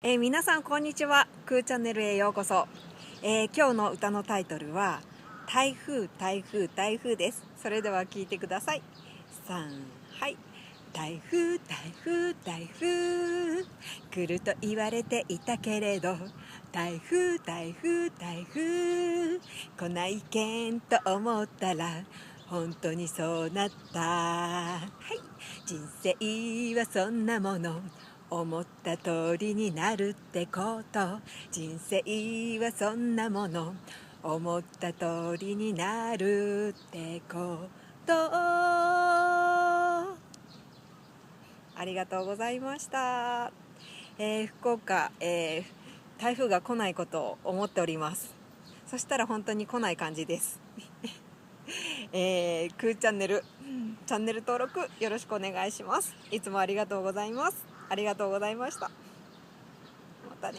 皆さんこんにちは。くーチャンネルへようこそ。今日の歌のタイトルは台風台風台風です。それでは聞いてください。はい。台風台風台風来ると言われていたけれど、台風台風台風来ないけんと思ったら本当にそうなった。はい。人生はそんなもの、思った通りになるってこと。人生はそんなもの、思った通りになるってこと。ありがとうございました。福岡、台風が来ないことを思っております。そしたら本当に来ない感じです。くーチャンネルチャンネル登録よろしくお願いします。いつもありがとうございます。ありがとうございました。またね。